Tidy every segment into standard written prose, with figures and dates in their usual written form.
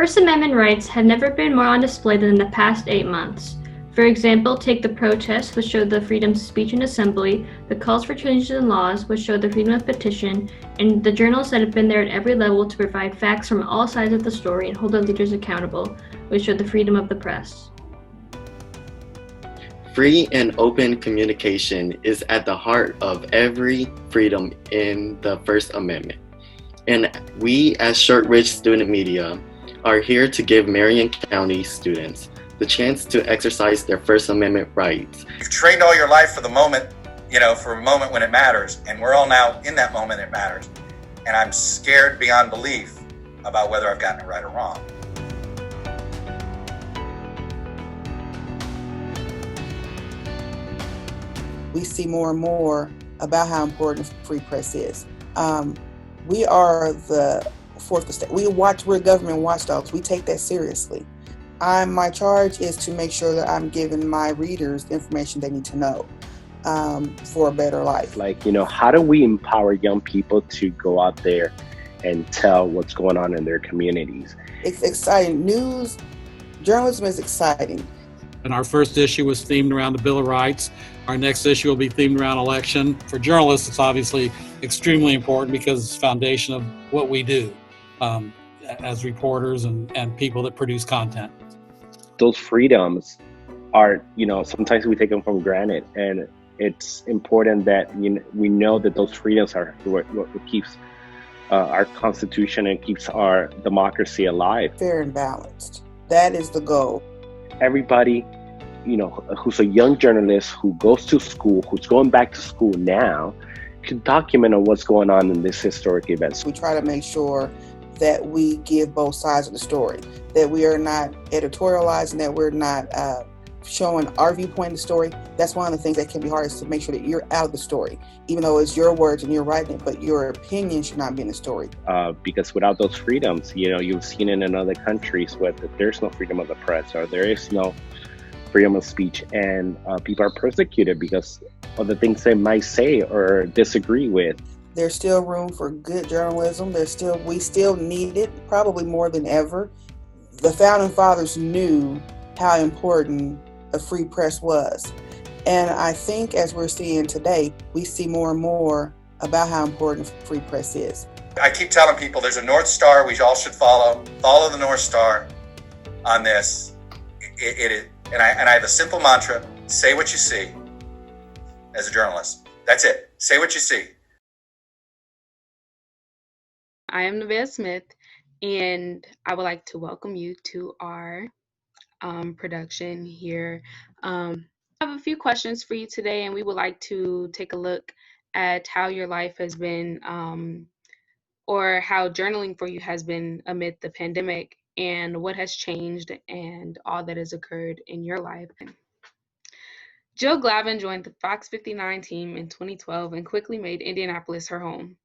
First Amendment rights have never been more on display than in the past 8 months. For example, take the protests, which showed the freedom of speech and assembly, the calls for changes in laws, which showed the freedom of petition, and the journalists that have been there at every level to provide facts from all sides of the story and hold their leaders accountable, which showed the freedom of the press. Free and open communication is at the heart of every freedom in the First Amendment. And we as Shortridge Student Media are here to give Marion County students the chance to exercise their First Amendment rights. You've trained all your life for the moment, for a moment when it matters, and we're all now in that moment it matters. And I'm scared beyond belief about whether I've gotten it right or wrong. We see more and more about how important free press is. We are the fourth estate. We're government watchdogs. We take that seriously. My charge is to make sure that I'm giving my readers the information they need to know for a better life. How do we empower young people to go out there and tell what's going on in their communities? It's exciting. News, journalism is exciting. And our first issue was themed around the Bill of Rights. Our next issue will be themed around election. For journalists, it's obviously extremely important because it's the foundation of what we do as reporters and people that produce content. Those freedoms are, sometimes we take them for granted, and it's important that we know that those freedoms are what keeps our Constitution and keeps our democracy alive. Fair and balanced. That is the goal. Everybody, who's a young journalist who goes to school, who's going back to school now, can document on what's going on in this historic event. We try to make sure that we give both sides of the story, that we are not editorializing, that we're not showing our viewpoint of the story. That's one of the things that can be hard, is to make sure that you're out of the story, even though it's your words and you're writing it, but your opinion should not be in the story. Because without those freedoms, you've seen it in other countries where there's no freedom of the press, or there is no freedom of speech, and people are persecuted because of the things they might say or disagree with. There's still room for good journalism. We still need it, probably more than ever. The Founding Fathers knew how important a free press was. And I think as we're seeing today, we see more and more about how important free press is. I keep telling people there's a North Star we all should follow. Follow the North Star on this. And I have a simple mantra: say what you see as a journalist. That's it. Say what you see. I am Nevaeh Smith, and I would like to welcome you to our production here. I have a few questions for you today, and we would like to take a look at how your life has been, or how journaling for you has been amid the pandemic, and what has changed and all that has occurred in your life. Jill Glavin joined the Fox 59 team in 2012 and quickly made Indianapolis her home.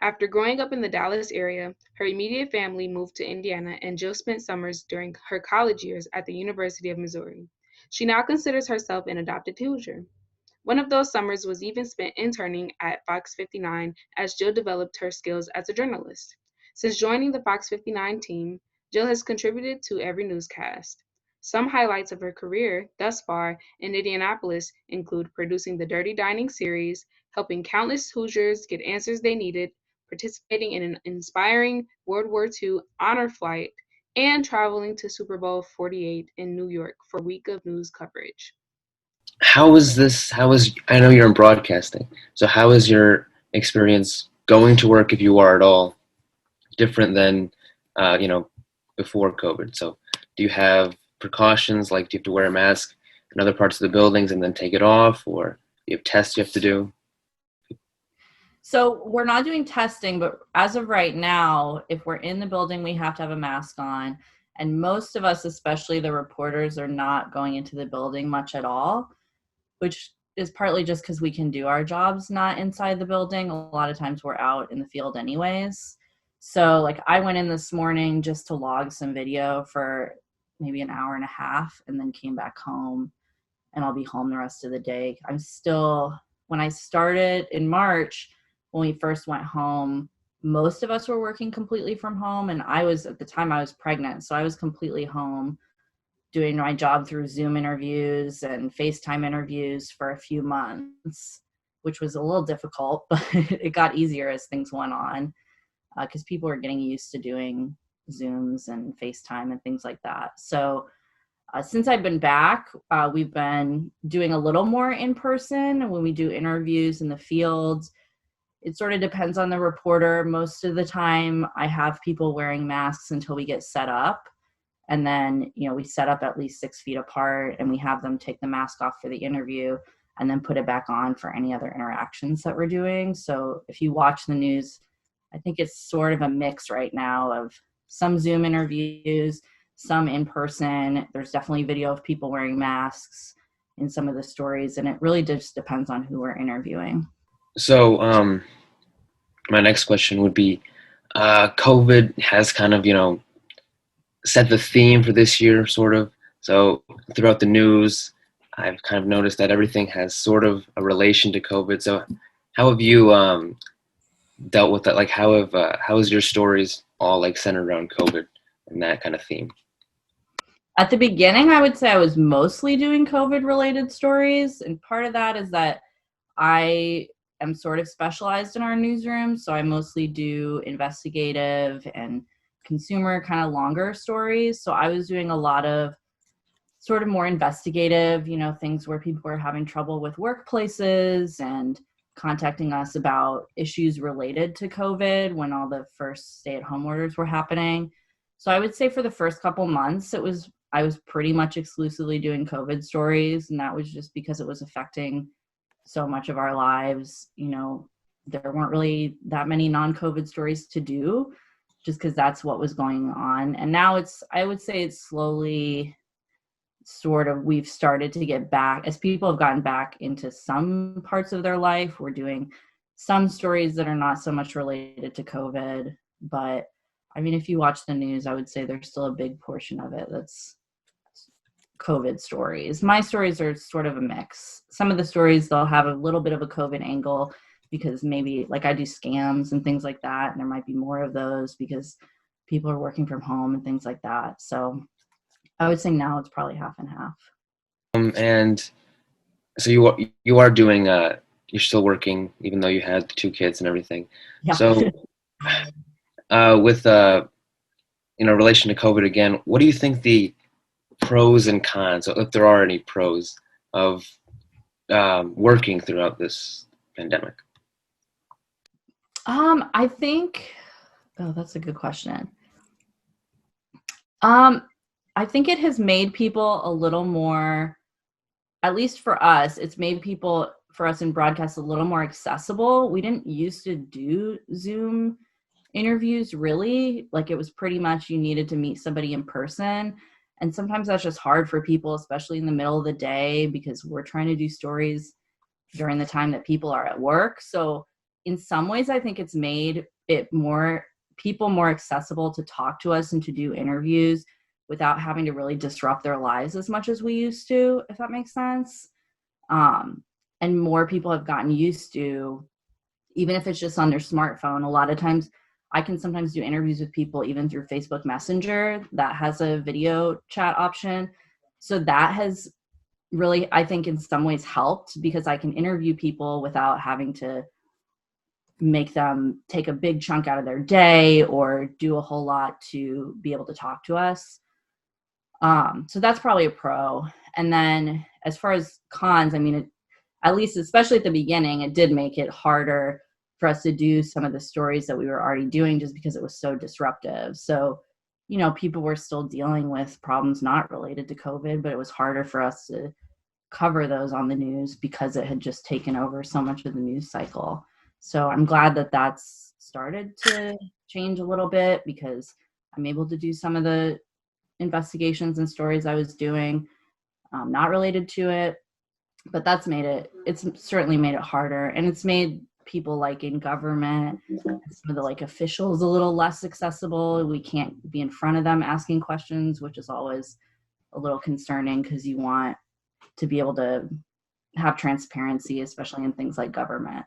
After growing up in the Dallas area, her immediate family moved to Indiana, and Jill spent summers during her college years at the University of Missouri. She now considers herself an adopted Hoosier. One of those summers was even spent interning at Fox 59 as Jill developed her skills as a journalist. Since joining the Fox 59 team, Jill has contributed to every newscast. Some highlights of her career thus far in Indianapolis include producing the Dirty Dining series, helping countless Hoosiers get answers they needed, participating in an inspiring World War II honor flight, and traveling to Super Bowl 48 in New York for a week of news coverage. I know you're in broadcasting, so how is your experience going to work, if you are at all, different than, before COVID? So do you have precautions, like do you have to wear a mask in other parts of the buildings and then take it off, or do you have tests you have to do? So we're not doing testing, but as of right now, if we're in the building, we have to have a mask on. And most of us, especially the reporters, are not going into the building much at all, which is partly just because we can do our jobs not inside the building. A lot of times we're out in the field anyways. So I went in this morning just to log some video for maybe an hour and a half, and then came back home, and I'll be home the rest of the day. When I started in March, when we first went home, most of us were working completely from home, and at the time I was pregnant, so I was completely home doing my job through Zoom interviews and FaceTime interviews for a few months, which was a little difficult, but it got easier as things went on because people were getting used to doing Zooms and FaceTime and things like that. So since I've been back, we've been doing a little more in person when we do interviews in the field. It sort of depends on the reporter. Most of the time I have people wearing masks until we get set up. And then, we set up at least 6 feet apart, and we have them take the mask off for the interview and then put it back on for any other interactions that we're doing. So if you watch the news, I think it's sort of a mix right now of some Zoom interviews, some in person. There's definitely video of people wearing masks in some of the stories, and it really just depends on who we're interviewing. So my next question would be, COVID has kind of, set the theme for this year, sort of. So throughout the news, I've kind of noticed that everything has sort of a relation to COVID. So how have you dealt with that? Like, how is your stories all like centered around COVID and that kind of theme? At the beginning, I would say I was mostly doing COVID-related stories, and part of that is that I am sort of specialized in our newsroom, so I mostly do investigative and consumer kind of longer stories. So I was doing a lot of sort of more investigative, things where people were having trouble with workplaces and contacting us about issues related to COVID when all the first stay-at-home orders were happening. So I would say for the first couple months, I was pretty much exclusively doing COVID stories, and that was just because it was affecting so much of our lives. There weren't really that many non-COVID stories to do, just because that's what was going on. And now I would say it's slowly we've started to get back, as people have gotten back into some parts of their life. We're doing some stories that are not so much related to COVID, but I mean, if you watch the news, I would say there's still a big portion of it that's COVID stories. My stories are sort of a mix. Some of the stories, they'll have a little bit of a COVID angle, because maybe like I do scams and things like that, and there might be more of those because people are working from home and things like that. So I would say now it's probably half and half. And so you are doing you're still working even though you had 2 kids and everything. Yeah. So with relation to COVID again, what do you think the pros and cons, if there are any pros, of working throughout this pandemic? I think, that's a good question. I think it has made people a little more, at least for us, it's made people, for us in broadcast, a little more accessible. We didn't used to do Zoom interviews, really. Like, it was pretty much you needed to meet somebody in person. And sometimes that's just hard for people, especially in the middle of the day, because we're trying to do stories during the time that people are at work. So in some ways, I think it's made it more accessible to talk to us and to do interviews without having to really disrupt their lives as much as we used to, if that makes sense. And more people have gotten used to, even if it's just on their smartphone. A lot of times I can sometimes do interviews with people even through Facebook Messenger that has a video chat option. So that has really, I think, in some ways helped, because I can interview people without having to make them take a big chunk out of their day or do a whole lot to be able to talk to us. So that's probably a pro. And then as far as cons, I mean, at least, especially at the beginning, it did make it harder for us to do some of the stories that we were already doing, just because it was so disruptive. So, people were still dealing with problems not related to COVID, but it was harder for us to cover those on the news because it had just taken over so much of the news cycle. So I'm glad that that's started to change a little bit, because I'm able to do some of the investigations and stories I was doing not related to it. But it's certainly made it harder, and it's made people like in government, some of the like officials, a little less accessible. We can't be in front of them asking questions, which is always a little concerning, because you want to be able to have transparency, especially in things like government.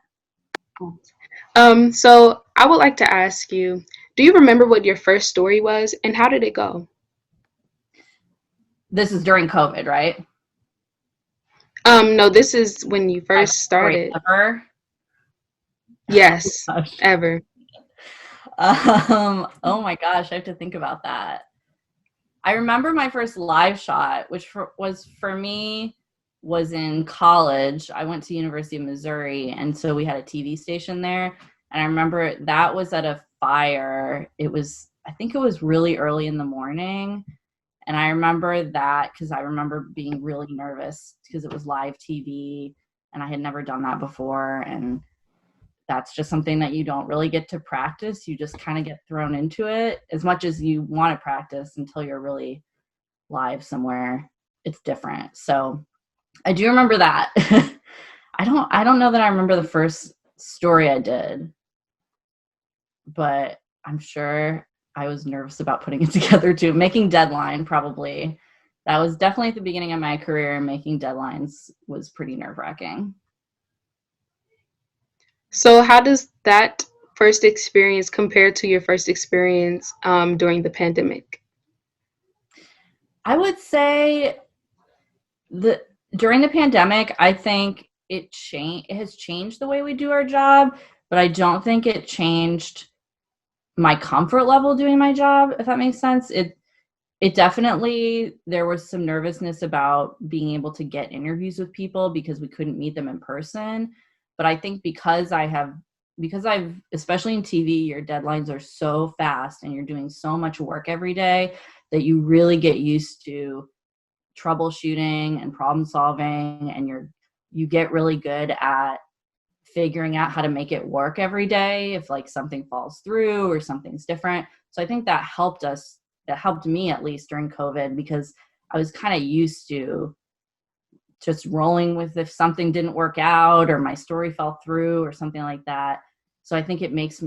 So I would like to ask you, do you remember what your first story was and how did it go? This is during COVID, right? No, this is when you My first story started. ever. Yes, Gosh. ever. Oh my gosh, I have to think about that. I remember my first live shot, which was for me was in college. I went to University of Missouri, and so we had a TV station there. And I remember that was at a fire. I think it was really early in the morning. And I remember that because I remember being really nervous because it was live TV and I had never done that before. And that's just something that you don't really get to practice. You just kind of get thrown into it as much as you want to practice until you're really live somewhere. It's different. So I do remember that. I don't know that I remember the first story I did, but I'm sure I was nervous about putting it together too. Making Deadline, probably. That was definitely at the beginning of my career. Making deadlines was pretty nerve-wracking. So how does that first experience compare to your first experience during the pandemic? I would say during the pandemic, I think it has changed the way we do our job, but I don't think it changed my comfort level doing my job, if that makes sense. It definitely, there was some nervousness about being able to get interviews with people because we couldn't meet them in person. But I think because I've, especially in TV, your deadlines are so fast and you're doing so much work every day that you really get used to troubleshooting and problem solving, and you get really good at figuring out how to make it work every day if like something falls through or something's different. So I think that helped me at least during COVID because I was kind of used to just rolling with if something didn't work out or my story fell through or something like that. So I think it makes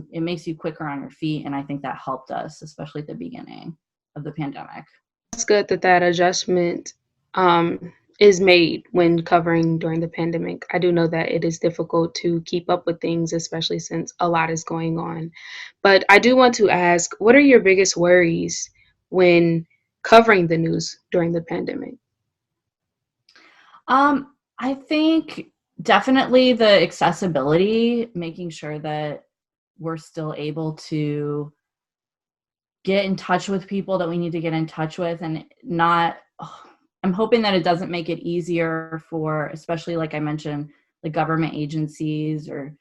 you quicker on your feet, and I think that helped us, especially at the beginning of the pandemic. It's good that adjustment is made when covering during the pandemic. I do know that it is difficult to keep up with things, especially since a lot is going on. But I do want to ask, what are your biggest worries when covering the news during the pandemic? I think definitely the accessibility, making sure that we're still able to get in touch with people that we need to get in touch with, and I'm hoping that it doesn't make it easier for, especially like I mentioned, the government agencies, or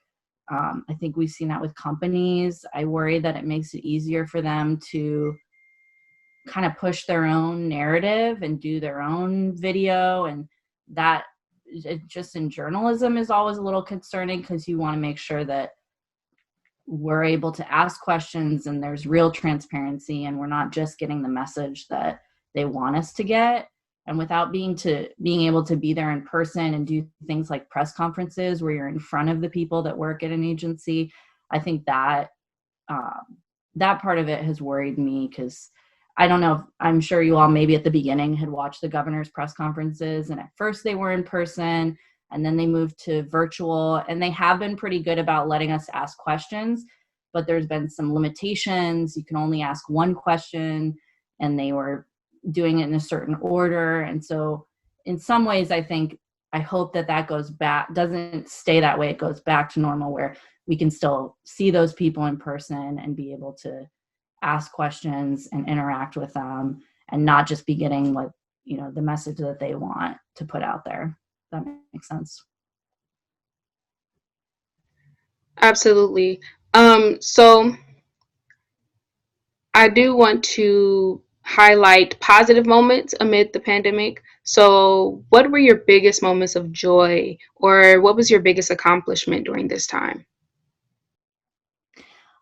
I think we've seen that with companies. I worry that it makes it easier for them to kind of push their own narrative and do their own video, and that just in journalism is always a little concerning because you want to make sure that we're able to ask questions and there's real transparency and we're not just getting the message that they want us to get. And without being able to be there in person and do things like press conferences where you're in front of the people that work at an agency, I think that that part of it has worried me because I don't know, I'm sure you all maybe at the beginning had watched the governor's press conferences, and at first they were in person and then they moved to virtual, and they have been pretty good about letting us ask questions, but there's been some limitations. You can only ask one question, and they were doing it in a certain order. And so in some ways, I hope that goes back, doesn't stay that way. It goes back to normal where we can still see those people in person and be able to ask questions and interact with them and not just be getting the message that they want to put out there. That makes sense. Absolutely. So I do want to highlight positive moments amid the pandemic. So what were your biggest moments of joy, or what was your biggest accomplishment during this time?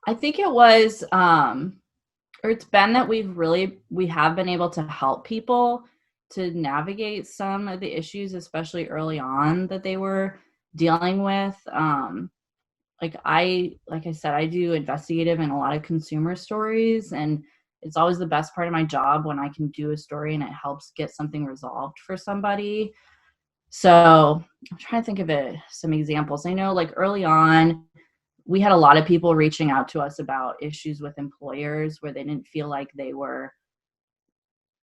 I think it was, or it's been that we have been able to help people to navigate some of the issues, especially early on, that they were dealing with. Like I said, I do investigative and a lot of consumer stories, and it's always the best part of my job when I can do a story and it helps get something resolved for somebody. So I'm trying to think of some examples. I know like early on, we had a lot of people reaching out to us about issues with employers where they didn't feel like they were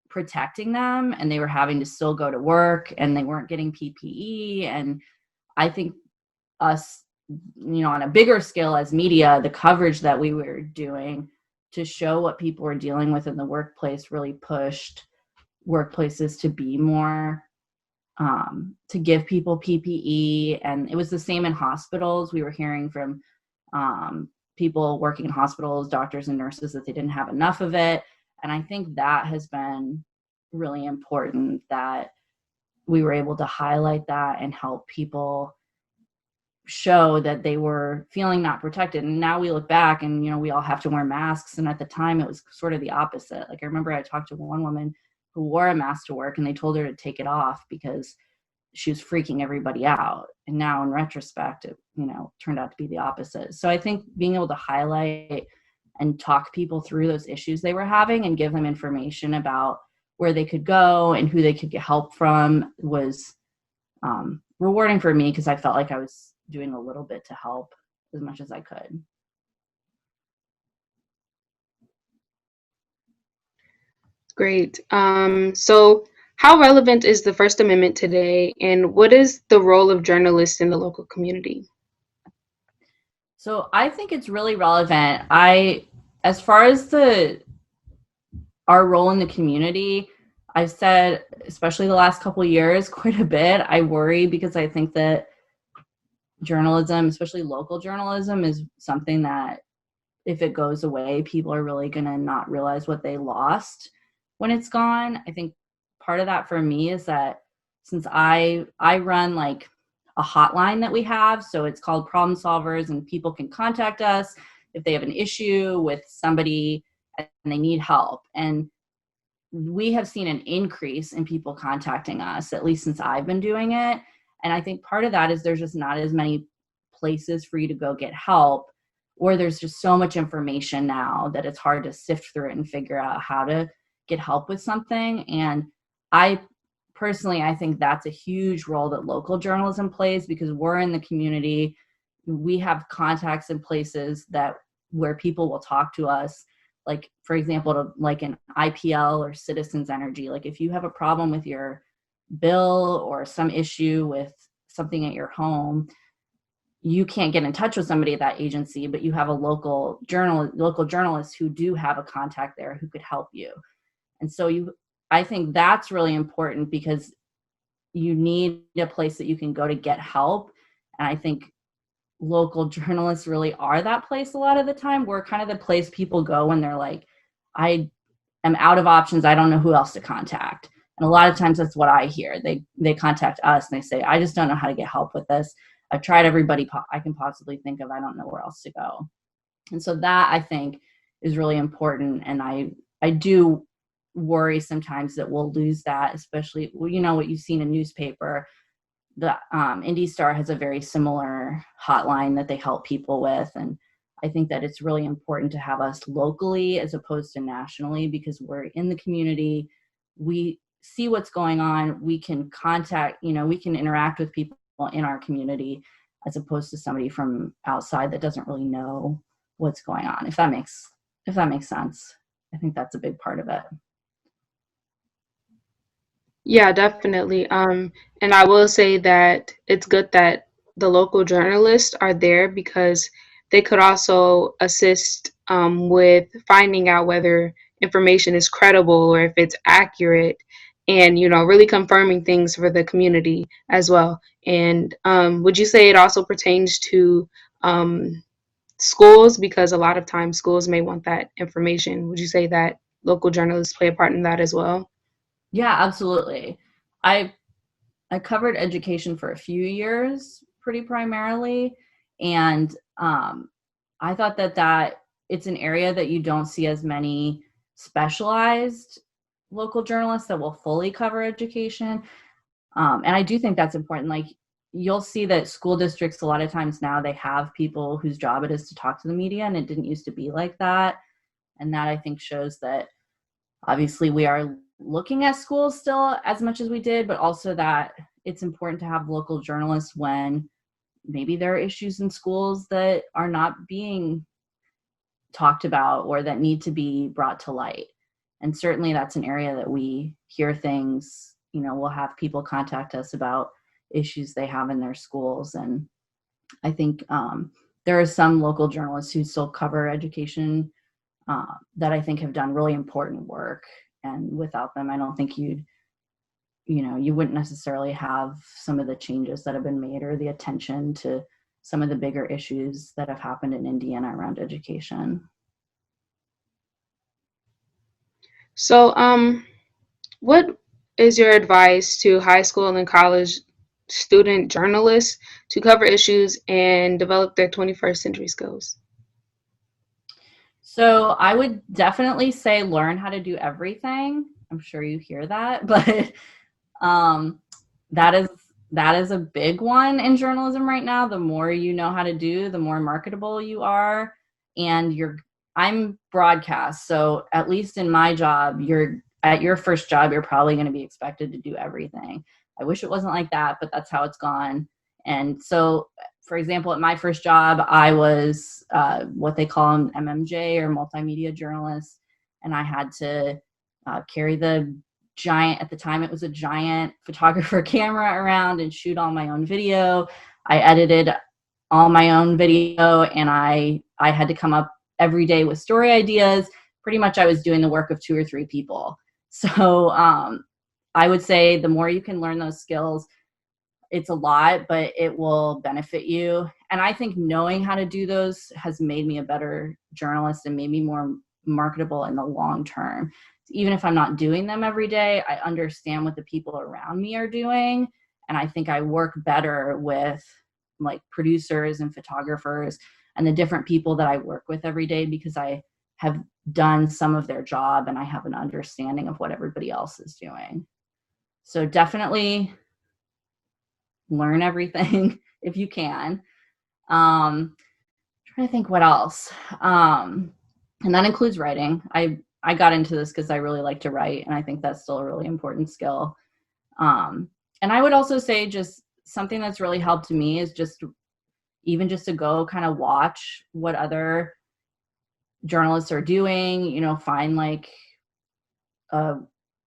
protecting them and they were having to still go to work and they weren't getting PPE. And I think us, on a bigger scale as media, the coverage that we were doing to show what people were dealing with in the workplace really pushed workplaces to be more, to give people PPE. And it was the same in hospitals. We were hearing from people working in hospitals, doctors and nurses, that they didn't have enough of it. And I think that has been really important, that we were able to highlight that and help people show that they were feeling not protected. And now we look back and, we all have to wear masks. And at the time it was sort of the opposite. Like, I remember I talked to one woman who wore a mask to work and they told her to take it off because she was freaking everybody out. And now in retrospect, it, turned out to be the opposite. So I think being able to highlight and talk people through those issues they were having and give them information about where they could go and who they could get help from was rewarding for me, because I felt like I was doing a little bit to help as much as I could. Great. So how relevant is the First Amendment today, and what is the role of journalists in the local community? So I think it's really relevant. As far as our role in the community, I've said, especially the last couple of years, quite a bit. I worry because I think that journalism, especially local journalism, is something that if it goes away, people are really going to not realize what they lost when it's gone. I think part of that for me is that since I run like a hotline that we have, so it's called Problem Solvers, and people can contact us if they have an issue with somebody and they need help. And we have seen an increase in people contacting us, at least since I've been doing it. And I think part of that is there's just not as many places for you to go get help, or there's just so much information now that it's hard to sift through it and figure out how to get help with something. And I think that's a huge role that local journalism plays, because we're in the community. We have contacts in places where people will talk to us. Like, for example, like an IPL or Citizens Energy. Like, if you have a problem with your bill or some issue with something at your home, you can't get in touch with somebody at that agency, but you have a local journalists who do have a contact there who could help you. And so I think that's really important, because you need a place that you can go to get help. And I think local journalists really are that place a lot of the time. We're kind of the place people go when they're like, I am out of options. I don't know who else to contact. And a lot of times that's what I hear. They contact us and they say, I just don't know how to get help with this. I've tried everybody I can possibly think of. I don't know where else to go. And so that, I think, is really important. And I do worry sometimes that we'll lose that, especially, what you've seen in newspaper. The Indy Star has a very similar hotline that they help people with. And I think that it's really important to have us locally as opposed to nationally, because we're in the community. We see what's going on. We can we can interact with people in our community as opposed to somebody from outside that doesn't really know what's going on. If that makes sense. I think that's a big part of it. Yeah, definitely. And I will say that it's good that the local journalists are there, because they could also assist with finding out whether information is credible or if it's accurate, and really confirming things for the community as well. And would you say it also pertains to schools, because a lot of times schools may want that information? Would you say that local journalists play a part in that as well? Yeah, absolutely. I covered education for a few years, pretty primarily, and I thought that it's an area that you don't see as many specialized local journalists that will fully cover education, and I do think that's important. Like, you'll see that school districts, a lot of times now, they have people whose job it is to talk to the media, and it didn't used to be like that. And that, I think, shows that obviously we are looking at schools still as much as we did, but also that it's important to have local journalists when maybe there are issues in schools that are not being talked about or that need to be brought to light. And certainly that's an area that we hear things, we'll have people contact us about issues they have in their schools. And I think there are some local journalists who still cover education that I think have done really important work. And without them, I don't think you wouldn't necessarily have some of the changes that have been made or the attention to some of the bigger issues that have happened in Indiana around education. So, what is your advice to high school and college student journalists to cover issues and develop their 21st century skills? So I would definitely say learn how to do everything. I'm sure you hear that, but that is a big one in journalism right now. The more you know how to do, the more marketable you are. And I'm broadcast, so at least in my job, at your first job, you're probably going to be expected to do everything. I wish it wasn't like that, but that's how it's gone. And so, for example, at my first job, I was what they call an MMJ or multimedia journalist, and I had to carry the giant, at the time it was a giant photographer camera around and shoot all my own video. I edited all my own video, and I had to come up every day with story ideas. Pretty much I was doing the work of 2 or 3 people. So I would say the more you can learn those skills, it's a lot, but it will benefit you. And I think knowing how to do those has made me a better journalist and made me more marketable in the long term. Even if I'm not doing them every day, I understand what the people around me are doing. And I think I work better with like producers and photographers and the different people that I work with every day because I have done some of their job and I have an understanding of what everybody else is doing. So definitely learn everything if you can. Trying to think what else. And that includes writing. I got into this because I really like to write, and I think that's still a really important skill. And I would also say just something that's really helped me is just to go kind of watch what other journalists are doing, find like a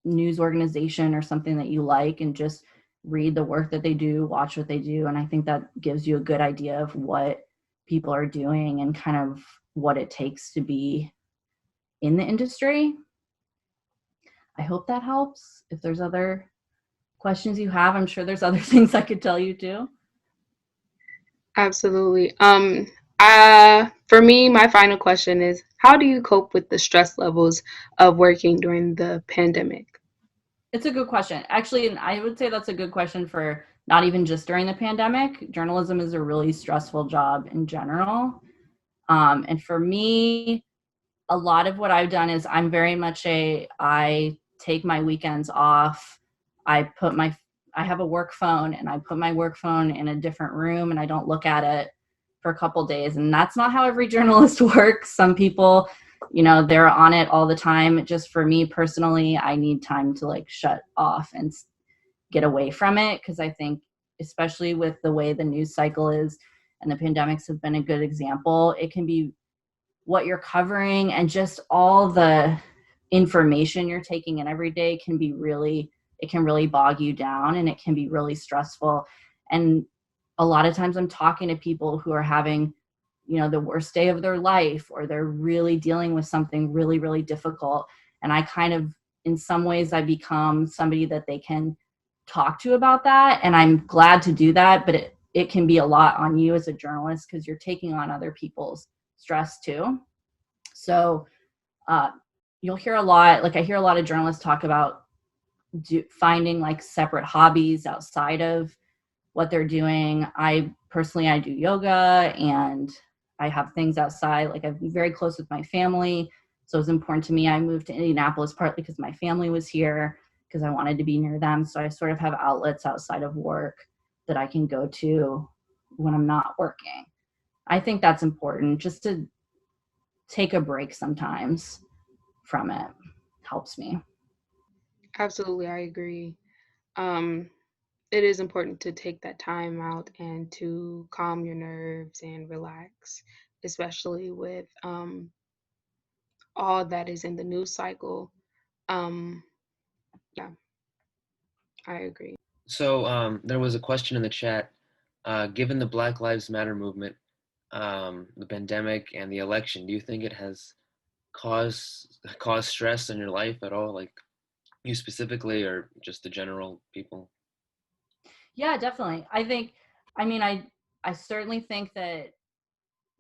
news organization or something that you like and just read the work that they do, watch what they do. And I think that gives you a good idea of what people are doing and kind of what it takes to be in the industry. I hope that helps. If there's other questions you have, I'm sure there's other things I could tell you too. Absolutely. For me, my final question is, how do you cope with the stress levels of working during the pandemic? It's a good question. Actually, and I would say that's a good question for not even just during the pandemic. Journalism is a really stressful job in general. And for me, a lot of what I've done is I'm very much I take my weekends off. I have a work phone and I put my work phone in a different room and I don't look at it for a couple days. And that's not how every journalist works. Some people, they're on it all the time. Just for me personally, I need time to like shut off and get away from it. Cause I think, especially with the way the news cycle is, and the pandemics have been a good example, it can be what you're covering and just all the information you're taking in every day can really bog you down and it can be really stressful. And a lot of times I'm talking to people who are having, the worst day of their life, or they're really dealing with something really, really difficult. And I kind of, in some ways, I become somebody that they can talk to about that. And I'm glad to do that, but it can be a lot on you as a journalist because you're taking on other people's stress too. So you'll hear a lot, like I hear a lot of journalists talk about finding like separate hobbies outside of what they're doing. I do yoga and I have things outside, like I'm very close with my family. So it's important to me. I moved to Indianapolis partly because my family was here, because I wanted to be near them. So I sort of have outlets outside of work that I can go to when I'm not working. I think that's important, just to take a break sometimes from it helps me. Absolutely, I agree. it is important to take that time out and to calm your nerves and relax, especially with all that is in the news cycle. Um, yeah, I agree. So there was a question in the chat. Given the Black Lives Matter movement, the pandemic, and the election, do you think it has caused stress in your life at all, like you specifically, or just the general people? Yeah, definitely. I certainly think that,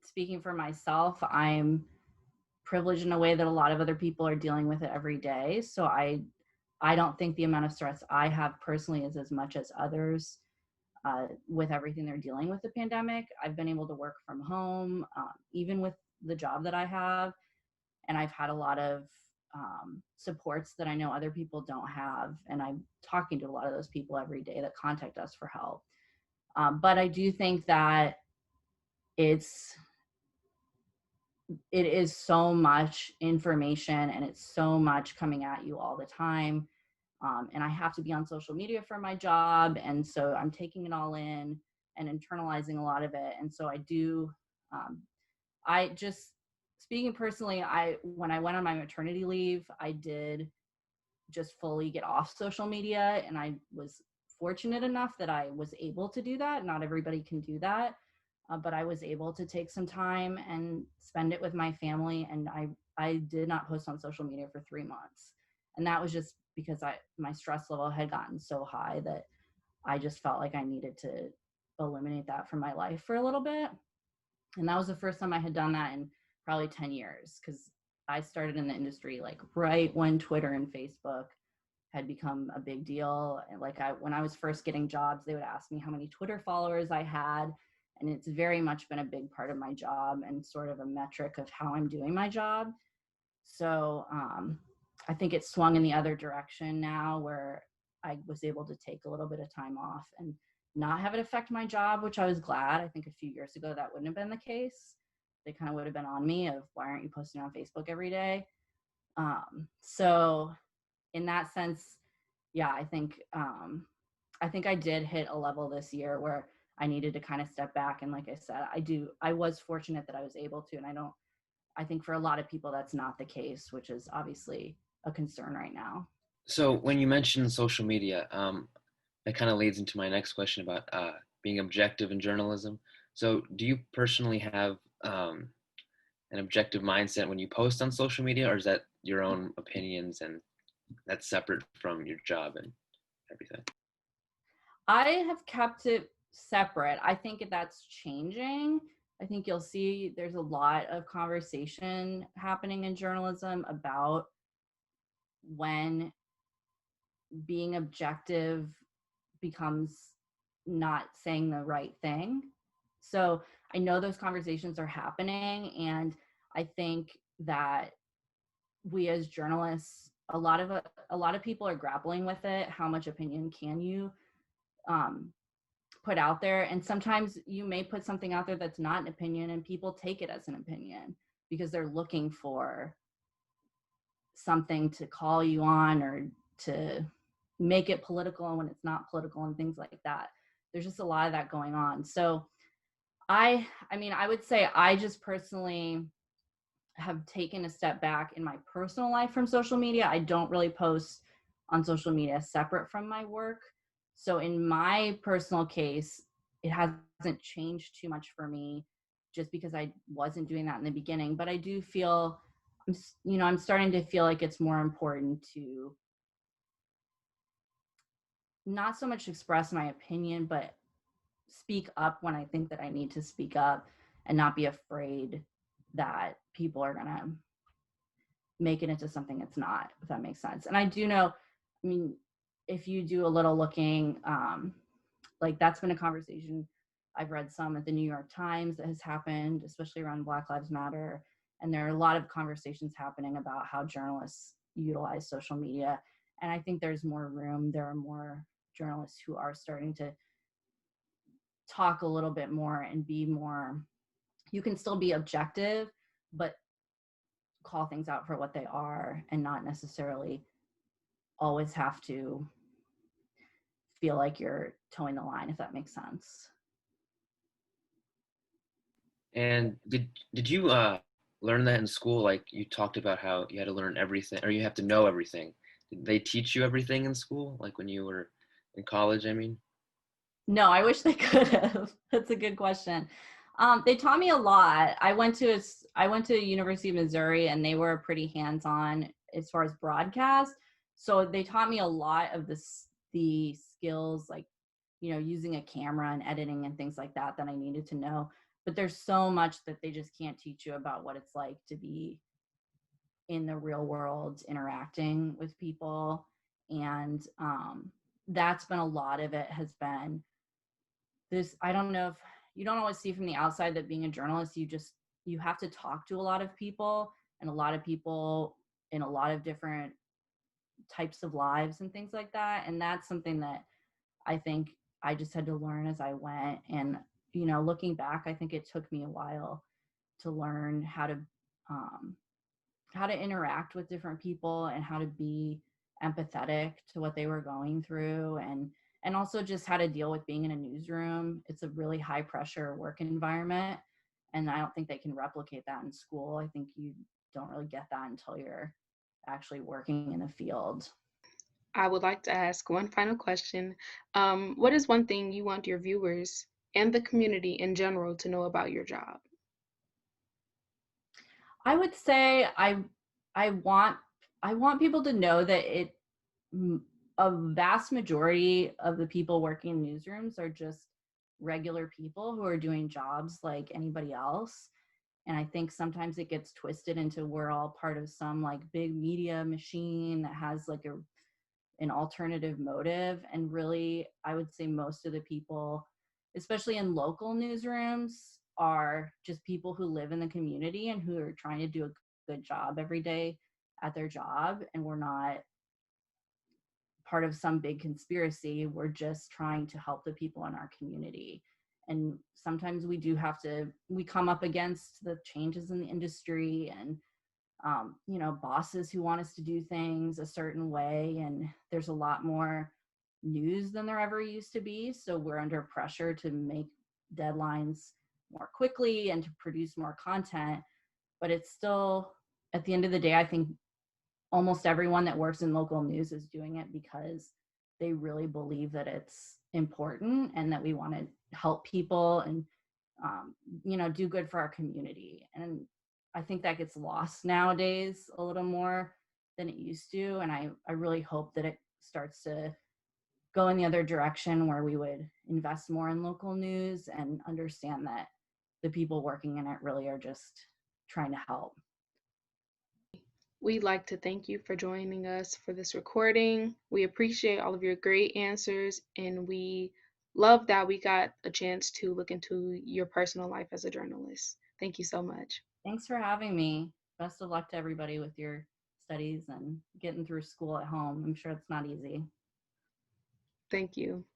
speaking for myself, I'm privileged in a way that a lot of other people are dealing with it every day. So I don't think the amount of stress I have personally is as much as others with everything they're dealing with the pandemic. I've been able to work from home, even with the job that I have, and I've had a lot of supports that I know other people don't have. And I'm talking to a lot of those people every day that contact us for help. But I do think that it is so much information and it's so much coming at you all the time. And I have to be on social media for my job. And so I'm taking it all in and internalizing a lot of it. And so I just, speaking personally, when I went on my maternity leave, I did just fully get off social media. And I was fortunate enough that I was able to do that. Not everybody can do that. But I was able to take some time and spend it with my family. And I did not post on social media for 3 months. And that was just because my stress level had gotten so high that I just felt like I needed to eliminate that from my life for a little bit. And that was the first time I had done that in probably 10 years, because I started in the industry like right when Twitter and Facebook had become a big deal. And when I was first getting jobs, they would ask me how many Twitter followers I had. And it's very much been a big part of my job and sort of a metric of how I'm doing my job. So I think it swung in the other direction now, where I was able to take a little bit of time off and not have it affect my job, which I was glad. I think a few years ago that wouldn't have been the case. They kind of would have been on me of, why aren't you posting on Facebook every day? So in that sense, yeah, I think I did hit a level this year where I needed to kind of step back. And like I said, I was fortunate that I was able to, and I think for a lot of people that's not the case, which is obviously a concern right now. So when you mentioned social media, that kind of leads into my next question about being objective in journalism. So do you personally have an objective mindset when you post on social media, or is that your own opinions and that's separate from your job and everything? I have kept it separate. I think that's changing. I think you'll see there's a lot of conversation happening in journalism about when being objective becomes not saying the right thing. So I know those conversations are happening, and I think that we as journalists, a lot of people are grappling with it. How much opinion can you put out there? And sometimes you may put something out there that's not an opinion, and people take it as an opinion because they're looking for something to call you on or to make it political when it's not political and things like that. There's just a lot of that going on. So I would say I just personally have taken a step back in my personal life from social media. I don't really post on social media separate from my work. So in my personal case, it hasn't changed too much for me just because I wasn't doing that in the beginning. But I do feel, I'm starting to feel like it's more important to not so much express my opinion, but speak up when I think that I need to speak up and not be afraid that people are going to make it into something it's not, if that makes sense. And I do know, if you do a little looking, like that's been a conversation I've read some at the New York Times that has happened, especially around Black Lives Matter. And there are a lot of conversations happening about how journalists utilize social media. And I think there's more room. There are more journalists who are starting to talk a little bit more and be more, you can still be objective, but call things out for what they are and not necessarily always have to feel like you're towing the line, if that makes sense. And did you learn that in school? Like you talked about how you had to learn everything, or you have to know everything. Did they teach you everything in school, like when you were in college, I mean? No, I wish they could have. That's a good question. They taught me a lot. I went to University of Missouri, and they were pretty hands-on as far as broadcast. So they taught me a lot of the skills, like, you know, using a camera and editing and things like that I needed to know. But there's so much that they just can't teach you about what it's like to be in the real world, interacting with people. And that's been a lot of it, has been this. I don't know if you don't always see from the outside that being a journalist, you have to talk to a lot of people, and a lot of people in a lot of different types of lives and things like that. And that's something that I think I just had to learn as I went. And, you know, looking back, I think it took me a while to learn how to interact with different people and how to be empathetic to what they were going through, and also just how to deal with being in a newsroom. It's a really high pressure work environment, and I don't think they can replicate that in school. I think you don't really get that until you're actually working in the field. I would like to ask one final question. What is one thing you want your viewers and the community in general to know about your job? I would say I want people to know that a vast majority of the people working in newsrooms are just regular people who are doing jobs like anybody else. And I think sometimes it gets twisted into we're all part of some like big media machine that has like an alternative motive. And really, I would say most of the people, especially in local newsrooms, are just people who live in the community and who are trying to do a good job every day at their job. And we're not part of some big conspiracy. We're just trying to help the people in our community. And sometimes we come up against the changes in the industry and you know, bosses who want us to do things a certain way, and there's a lot more news than there ever used to be. So we're under pressure to make deadlines more quickly and to produce more content. But it's still, at the end of the day, I think almost everyone that works in local news is doing it because they really believe that it's important and that we want to help people and you know, do good for our community. And I think that gets lost nowadays a little more than it used to. And I really hope that it starts to go in the other direction, where we would invest more in local news and understand that the people working in it really are just trying to help. We'd like to thank you for joining us for this recording. We appreciate all of your great answers, and we love that we got a chance to look into your personal life as a journalist. Thank you so much. Thanks for having me. Best of luck to everybody with your studies and getting through school at home. I'm sure it's not easy. Thank you.